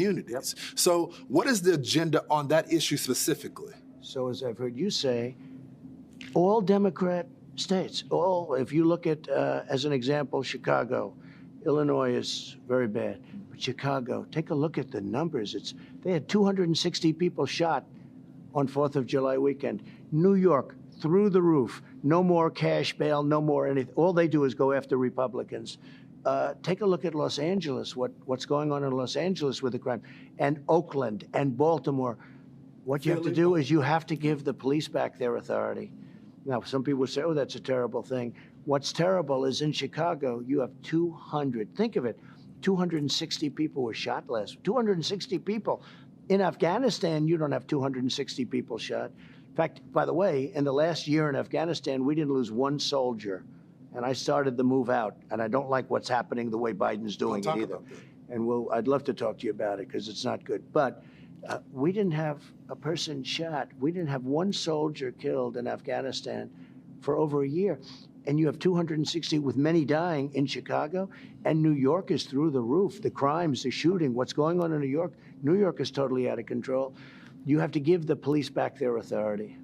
communities. So what is the agenda on that issue specifically? So as I've heard you say, all Democrat states, if you look at, as an example, Chicago, Illinois is very bad, but Chicago, take a look at the numbers. They had 260 people shot on 4th of July weekend. New York, through the roof. No more cash bail, no more anything. All they do is go after Republicans. Take a look at Los Angeles, what's going on in Los Angeles with the crime, and Oakland and Baltimore. What you have to do is you have to give the police back their authority. Now, some people say, oh, that's a terrible thing. What's terrible is in Chicago, you have 200, think of it, 260 people were shot last, 260 people. In Afghanistan, you don't have 260 people shot. In fact, by the way, in the last year in Afghanistan, we didn't lose one soldier. And I started the move out, and I don't like what's happening the way Biden's doing it either. And I'd love to talk to you about it because it's not good. But we didn't have a person shot. We didn't have one soldier killed in Afghanistan for over a year. And you have 260, with many dying in Chicago. And New York is through the roof. The crimes, the shooting, what's going on in New York is totally out of control. You have to give the police back their authority.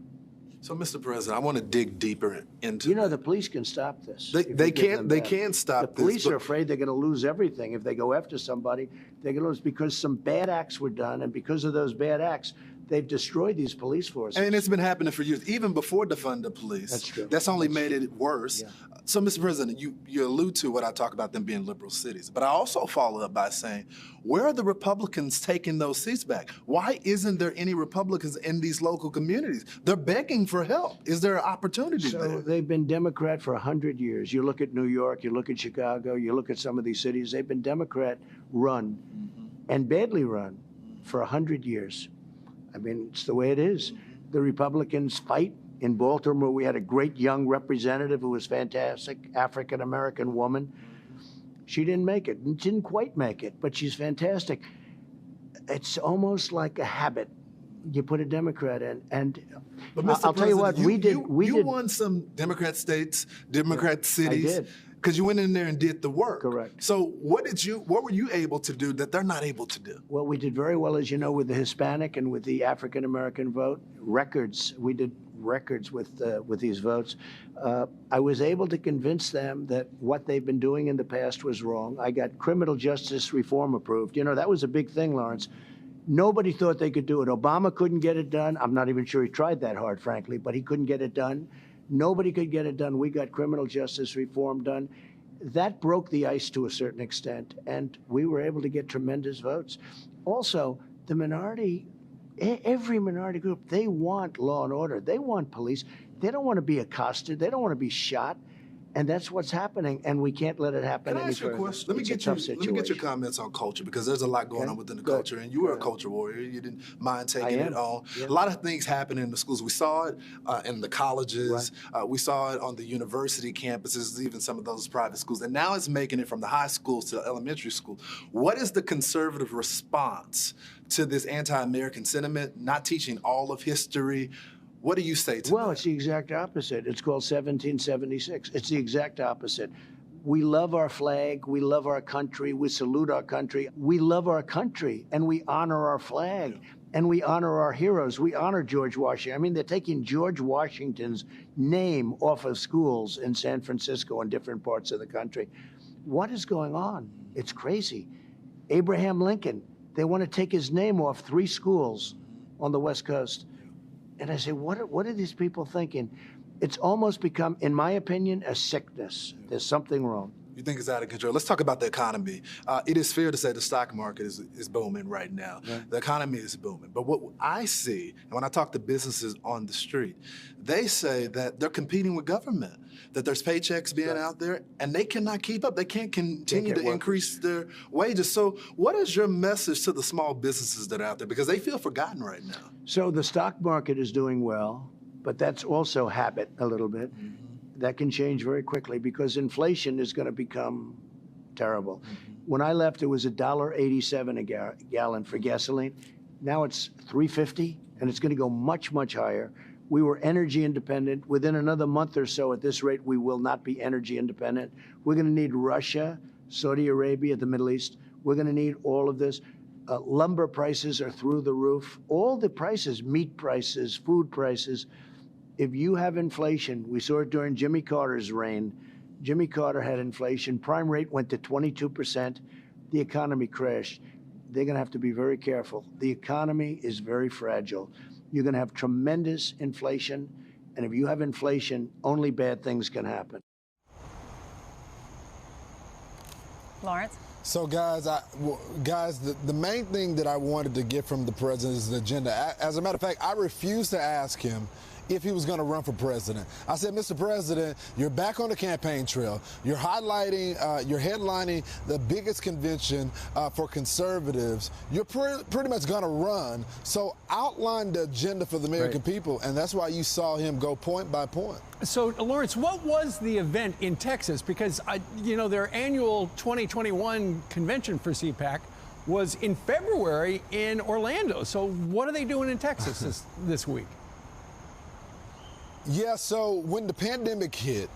So, Mr. President, I want to dig deeper into. The police can stop this. They can stop this. The police are afraid they're going to lose everything if they go after somebody. They're going to lose because some bad acts were done, and because of those bad acts, they've destroyed these police forces. And it's been happening for years, even before defund the police. That's true. That's only made it worse. Yeah. So, Mr. President, you allude to what I talk about them being liberal cities, but I also follow up by saying, where are the Republicans taking those seats back? Why isn't there any Republicans in these local communities? They're begging for help. Is there an opportunity there? So they've been Democrat for 100 years. You look at New York, you look at Chicago, you look at some of these cities, they've been Democrat run and badly run for 100 years. I mean, it's the way it is. The Republicans fight. In Baltimore, we had a great young representative who was fantastic, African-American woman. She didn't make it, didn't quite make it, but she's fantastic. It's almost like a habit. You put a Democrat in, and I'll tell you what, we did. You won some Democrat states, Democrat cities. I did. Because you went in there and did the work. Correct. So what were you able to do that they're not able to do? Well, we did very well, as you know, with the Hispanic and with the African-American vote. We did records with these votes. I was able to convince them that what they've been doing in the past was wrong. I got criminal justice reform approved. That was a big thing, Lawrence. Nobody thought they could do it. Obama couldn't get it done. I'm not even sure he tried that hard, frankly, but he couldn't get it done. Nobody could get it done. We got criminal justice reform done. That broke the ice to a certain extent, and we were able to get tremendous votes. Also, the minority, every minority group, they want law and order. They want police. They don't want to be accosted. They don't want to be shot. And that's what's happening, and we can't let it happen any further. Can I ask you a question? Let me get your comments on culture, because there's a lot going on within the culture, and you were a culture warrior. You didn't mind taking it on. Yeah. A lot of things happen in the schools. We saw it in the colleges. Right. We saw it on the university campuses, even some of those private schools. And now it's making it from the high schools to elementary school. What is the conservative response to this anti-American sentiment, not teaching all of history? What do you say to that? Well, it's the exact opposite. It's called 1776. It's the exact opposite. We love our flag. We love our country. We salute our country. We love our country, and we honor our flag, and we honor our heroes. We honor George Washington. I mean, they're taking George Washington's name off of schools in San Francisco and different parts of the country. What is going on? It's crazy. Abraham Lincoln, they want to take his name off 3 schools on the West Coast. And I say, what are these people thinking? It's almost become, in my opinion, a sickness. There's something wrong. You think it's out of control? Let's talk about the economy. It is fair to say the stock market is booming right now. Yeah. The economy is booming. But what I see, and when I talk to businesses on the street, they say that they're competing with government, that there's paychecks being out there, and they cannot keep up. They can't continue to increase their wages. So what is your message to the small businesses that are out there? Because they feel forgotten right now. So the stock market is doing well, but that's also habit a little bit. Mm-hmm. That can change very quickly because inflation is going to become terrible. Mm-hmm. When I left, it was $1.87 a gallon for gasoline. Now it's $3.50, and it's going to go much, much higher. We were energy independent. Within another month or so, at this rate, we will not be energy independent. We're going to need Russia, Saudi Arabia, the Middle East. We're going to need all of this. Lumber prices are through the roof. All the prices, meat prices, food prices. If you have inflation, we saw it during Jimmy Carter's reign. Jimmy Carter had inflation. Prime rate went to 22%. The economy crashed. They're going to have to be very careful. The economy is very fragile. You're going to have tremendous inflation. And if you have inflation, only bad things can happen. Lawrence? So, guys, the main thing that I wanted to get from the president is the agenda. As a matter of fact, I refused to ask him if he was going to run for president. I said, Mr. President, you're back on the campaign trail. You're highlighting, you're headlining the biggest convention for conservatives. You're pretty much going to run. So outline the agenda for the American people, and that's why you saw him go point by point. So, Lawrence, what was the event in Texas? Because, their annual 2021 convention for CPAC was in February in Orlando. So what are they doing in Texas this week? Yeah, so when the pandemic hit,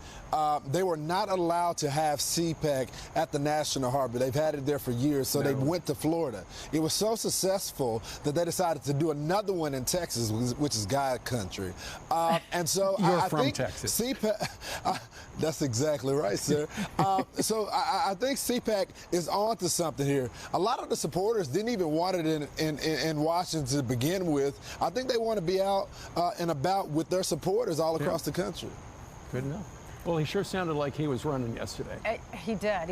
they were not allowed to have CPAC at the National Harbor. They've had it there for years, so they went to Florida. It was so successful that they decided to do another one in Texas, which is God country. And so You're I from think Texas. CPAC, that's exactly right, sir. So I think CPAC is on to something here. A lot of the supporters didn't even want it in Washington to begin with. I think they want to be out and about with their supporters all across the country. Good enough. Well, he sure sounded like he was running yesterday. He did.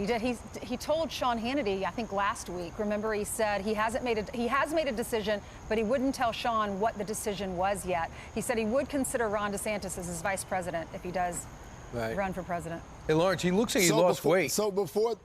He told Sean Hannity, I think last week. Remember, he said he has made a decision, but he wouldn't tell Sean what the decision was yet. He said he would consider Ron DeSantis as his vice president if he does run for president. Hey, Lawrence, he looks like he lost weight. So before.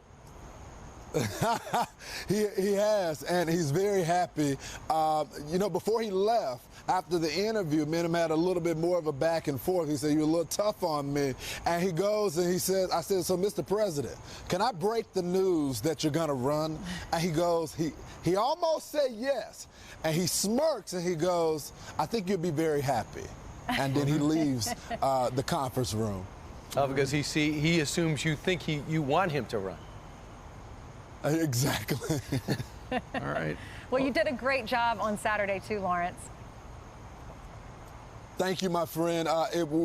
he has, and he's very happy. Before he left, after the interview, me and him had a little bit more of a back and forth. He said, "You're a little tough on me." And he goes and he says, I said, "So, Mr. President, can I break the news that you're going to run?" And he goes, he almost said yes. And he smirks and he goes, "I think you'll be very happy." And then he leaves the conference room. Because he assumes you want him to run. Exactly. All right. Well, you did a great job on Saturday, too, Lawrence. Thank you, my friend.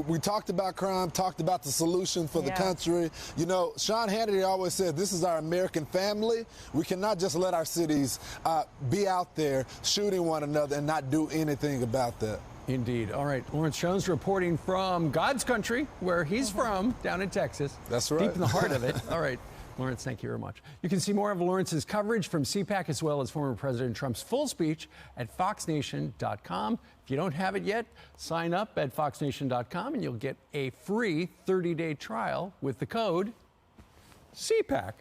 We talked about crime, talked about the solution for the country. You know, Sean Hannity always said, this is our American family. We cannot just let our cities be out there shooting one another and not do anything about that. Indeed. All right. Lawrence Jones reporting from God's country, where he's from, down in Texas. That's right. Deep in the heart of it. All right. Lawrence, thank you very much. You can see more of Lawrence's coverage from CPAC as well as former President Trump's full speech at foxnation.com. If you don't have it yet, sign up at foxnation.com and you'll get a free 30-day trial with the code CPAC.